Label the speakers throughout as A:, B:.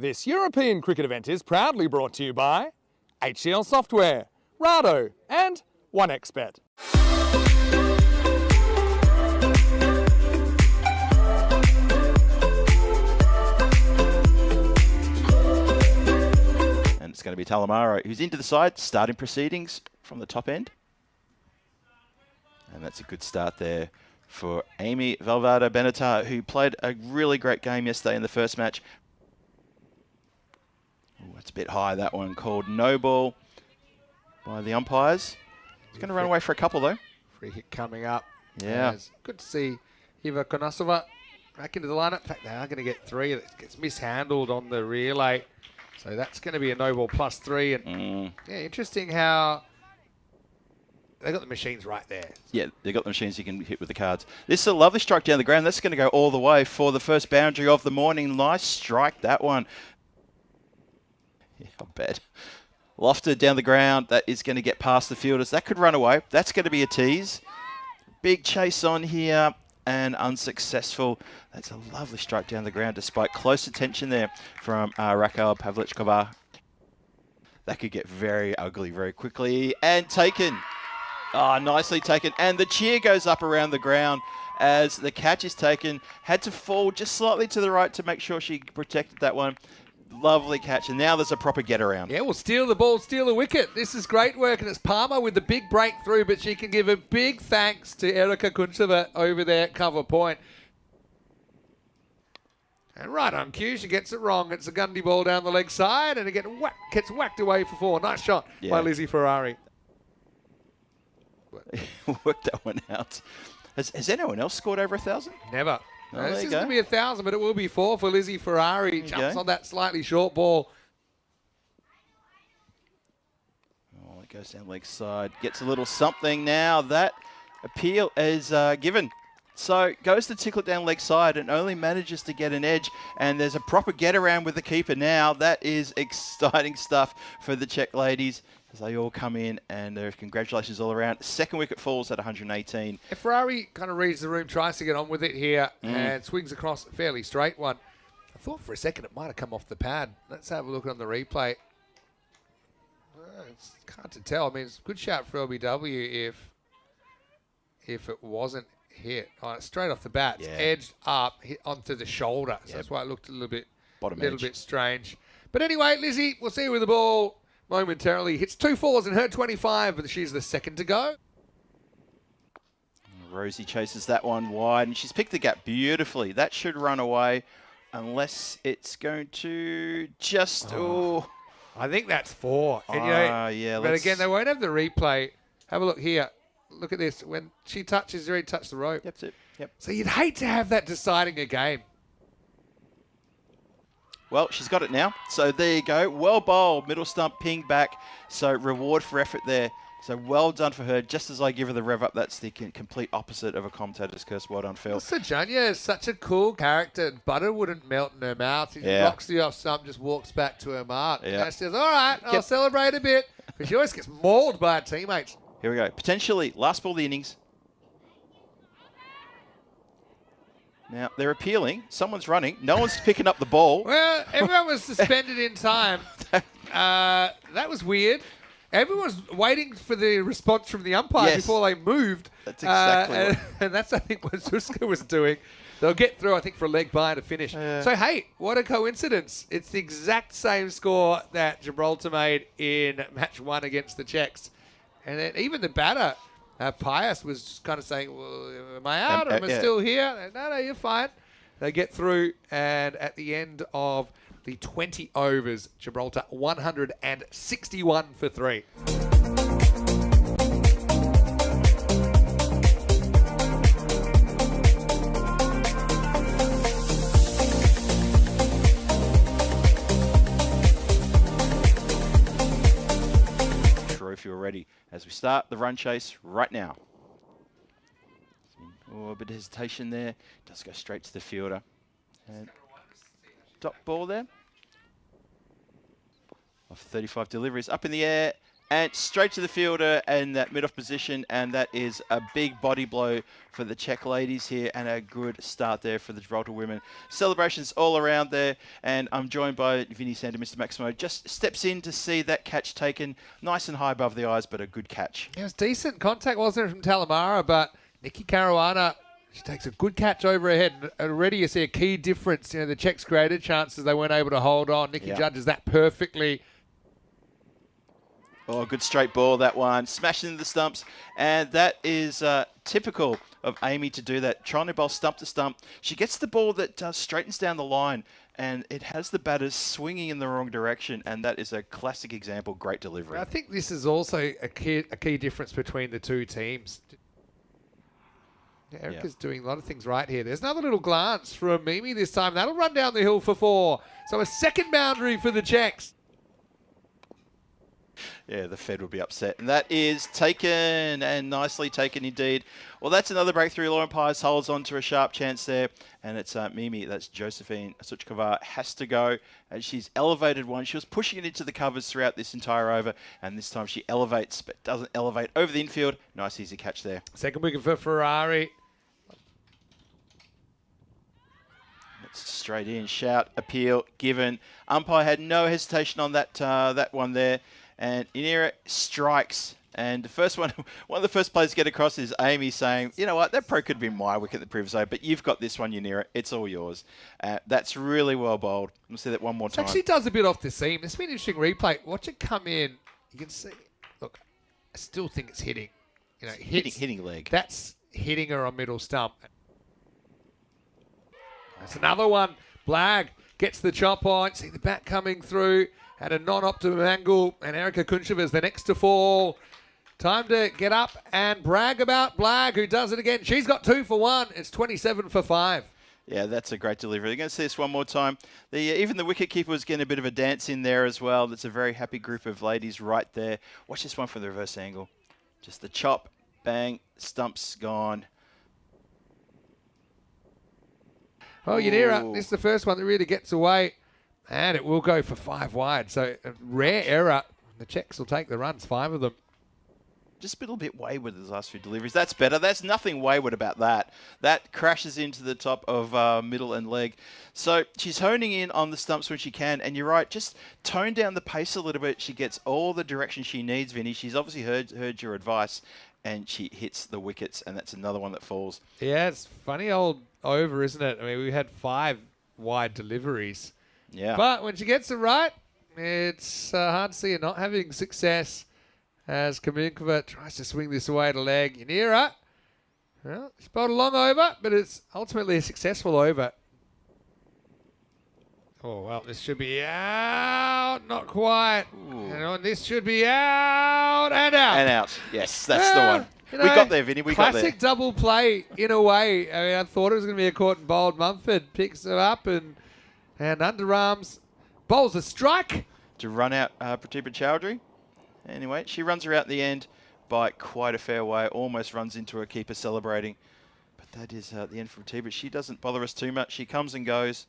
A: This European cricket event is proudly brought to you by HCL Software, Rado and 1xBet.
B: And it's going to be Talamaro, who's into the side, starting proceedings from the top end. And that's a good start there for Amy Valverde Benatar, who played a really great game yesterday in the first match. Ooh, that's a bit high, that one, called no ball by the umpires. He's going to run away for a couple, though.
C: Free hit coming up.
B: Yeah.
C: It's good to see Iva Konasova back into the lineup. In fact, they are going to get three. It gets mishandled on the relay. So that's going to be a no ball +3. And yeah, interesting how they got the machines right there.
B: Yeah, they got the machines you can hit with the cards. This is a lovely strike down the ground. That's going to go all the way for the first boundary of the morning. Nice strike, that one. Yeah, not bad. Lofted down the ground. That is going to get past the fielders. That could run away. That's going to be a tease. Big chase on here and unsuccessful. That's a lovely strike down the ground despite close attention there from Raquel Pavlichkova. That could get very ugly very quickly. And taken. Oh, nicely taken. And the cheer goes up around the ground as the catch is taken. Had to fall just slightly to the right to make sure she protected that one. Lovely catch. And now there's a proper get around.
C: Yeah, we'll steal the ball, steal the wicket. This is great work. And it's Palmer with the big breakthrough, but she can give a big thanks to Erika Kuntseva over there at cover point. And right on cue, she gets it wrong. It's a Gundy ball down the leg side, and it gets whacked away for 4. Nice shot by Lizzie Ferrari.
B: Worked that one out. Has anyone else scored over 1,000?
C: Never.
B: Oh,
C: no, this is going to be 1,000, but it will be 4 for Lizzie Ferrari. Jumps on that slightly short ball.
B: Oh, it goes down leg side. Gets a little something now. That appeal is given. So goes to tickle it down leg side and only manages to get an edge. And there's a proper get around with the keeper now. That is exciting stuff for the Czech ladies as they all come in, and congratulations all around. Second wicket falls at 118.
C: If Ferrari kind of reads the room, tries to get on with it here, and swings across a fairly straight one. I thought for a second it might have come off the pad. Let's have a look on the replay. It's hard to tell. I mean, it's a good shout for LBW if it wasn't hit. Oh, straight off the bat. It's edged up, hit onto the shoulder. So that's why it looked a little bit strange. But anyway, Lizzie, we'll see her with the ball momentarily. Hits 2 4s in her 25, but she's the second to go.
B: Rosie chases that one wide, and she's picked the gap beautifully. That should run away, unless it's going to just...
C: I think that's 4. And,
B: yeah.
C: But again, they won't have the replay. Have a look here. Look at this. When she touches, she's already touched the rope.
B: That's it. Yep.
C: So you'd hate to have that deciding a game.
B: Well, she's got it now. So there you go. Well bowled. Middle stump, ping back. So reward for effort there. So well done for her. Just as I give her the rev up, that's the complete opposite of a commentator's curse. Well done, Phil.
C: Also, Janya is such a cool character. Butter wouldn't melt in her mouth. She just rocks the off stump, just walks back to her mark. And she says, all right, I'll celebrate a bit. But she always gets mauled by her teammates.
B: Here we go. Potentially last ball of the innings. Now, they're appealing. Someone's running. No one's picking up the ball.
C: Well, everyone was suspended in time. That was weird. Everyone was waiting for the response from the umpire before they moved.
B: That's exactly
C: and that's, I think, what Zuska was doing. They'll get through, I think, for a leg by to finish. So, hey, what a coincidence. It's the exact same score that Gibraltar made in match 1 against the Czechs. And then even the batter... Pius was just kind of saying, well, am I out? Am I still here? No, you're fine. They get through, and at the end of the 20 overs, Gibraltar 161 for 3.
B: If you're ready, as we start the run chase right now. Oh, a bit of hesitation there. Does go straight to the fielder. And dot ball there. Of 35 deliveries up in the air. And straight to the fielder and that mid-off position, and that is a big body blow for the Czech ladies here, and a good start there for the Gibraltar women. Celebrations all around there, and I'm joined by Vinny Sander, Mr. Maximo. Just steps in to see that catch taken nice and high above the eyes, but a good catch.
C: It was decent contact, wasn't it, from Talamara, but Nikki Caruana, she takes a good catch over her head. And already you see a key difference. You know, the Czechs created chances they weren't able to hold on. Nikki judges that perfectly.
B: Oh, good straight ball, that one. Smashing into the stumps. And that is typical of Amy to do that. Trying to bowl stump to stump. She gets the ball that straightens down the line, and it has the batters swinging in the wrong direction. And that is a classic example. Great delivery.
C: I think this is also a key difference between the two teams. Erica's doing a lot of things right here. There's another little glance from Mimi this time. That'll run down the hill for 4. So a second boundary for the Czechs.
B: Yeah, the Fed will be upset. And that is taken, and nicely taken indeed. Well, that's another breakthrough. Lauren Pires holds on to a sharp chance there. And it's Mimi, that's Josephine Suchkova, has to go. And she's elevated one. She was pushing it into the covers throughout this entire over. And this time she elevates, but doesn't elevate over the infield. Nice, easy catch there.
C: Second wicket for Ferrari.
B: It's straight in. Shout, appeal, given. Umpire had no hesitation on that one there. And Inira strikes, and the first one of the first players to get across is Amy saying, you know what, that probably could have been my wicket the previous over, but you've got this one, Inira. It's all yours. That's really well bowled. We'll see that one more time.
C: Actually does a bit off the seam. It's been an interesting replay. Watch it come in. You can see, look, I still think it's hitting. You know,
B: hitting leg.
C: That's hitting her on middle stump. That's another one. Blagg gets the chop on. See the bat coming through at a non-optimum angle, and Erica Kuncheva is the next to fall. Time to get up and brag about Blagg, who does it again. She's got 2 for 1. It's 27 for 5.
B: Yeah, that's a great delivery. They're going to see this one more time. Even the wicketkeeper was getting a bit of a dance in there as well. That's a very happy group of ladies right there. Watch this one from the reverse angle. Just the chop, bang, stumps gone.
C: Oh, Yanira, this is the first one that really gets away. And it will go for 5 wide. So a rare error. The Czechs will take the runs, 5 of them.
B: Just a little bit wayward those last few deliveries. That's better. There's nothing wayward about that. That crashes into the top of middle and leg. So she's honing in on the stumps when she can. And you're right, just tone down the pace a little bit. She gets all the direction she needs, Vinny. She's obviously heard your advice. And she hits the wickets. And that's another one that falls.
C: Yeah, it's funny old over, isn't it? I mean, we had 5 wide deliveries.
B: Yeah.
C: But when she gets it right, it's hard to see her not having success as Kaminkova tries to swing this away to leg. Yanira, well, she's bowled a long over, but it's ultimately a successful over. Oh, well, this should be out. Not quite. This should be out and out.
B: And out. Yes, that's the one.
C: You know,
B: we got there, Vinny. We got there.
C: Classic double play in a way. I mean, I thought it was going to be a caught and bowled. Mumford picks it up and underarms bowls a strike
B: to run out Pratibha Chowdhury. Anyway, she runs her out in the end by quite a fair way. Almost runs into her keeper celebrating. But that is the end for Pratibha. She doesn't bother us too much. She comes and goes.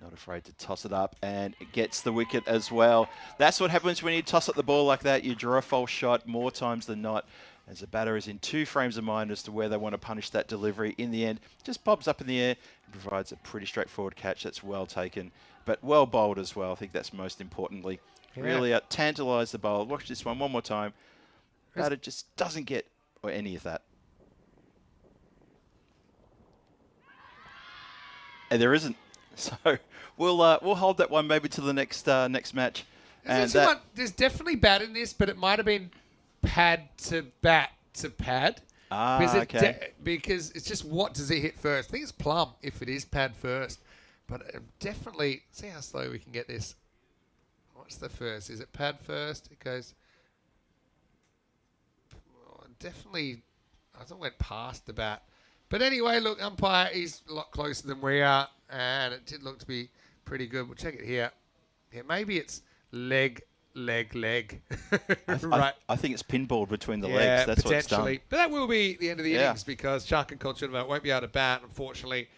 B: Not afraid to toss it up, and it gets the wicket as well. That's what happens when you toss up the ball like that. You draw a false shot more times than not, as the batter is in 2 frames of mind as to where they want to punish that delivery. In the end, just bobs up in the air and provides a pretty straightforward catch. That's well taken, but well bowled as well. I think that's most importantly. Yeah. Really tantalised the bowl. Watch this one more time. Batter just doesn't get any of that. And there isn't. So we'll hold that one maybe to the next match. And
C: there's definitely bat in this, but it might have been pad to bat to pad. Because it's just what does it hit first? I think it's plum if it is pad first. But definitely, see how slow we can get this. What's the first? Is it pad first? It goes... definitely, I thought it went past the bat. But anyway, look, umpire, he's a lot closer than we are. And it did look to be pretty good. We'll check it here. Yeah, maybe it's leg. Right.
B: I think it's pinballed between the legs. That's what it's done.
C: But that will be the end of the innings because Sharkin Kolchunova won't be able to bat. Unfortunately,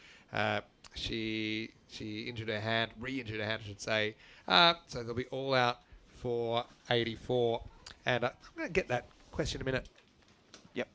C: she injured her hand, re-injured her hand, I should say. So they'll be all out for 84. And I'm going to get that question in a minute.
B: Yep.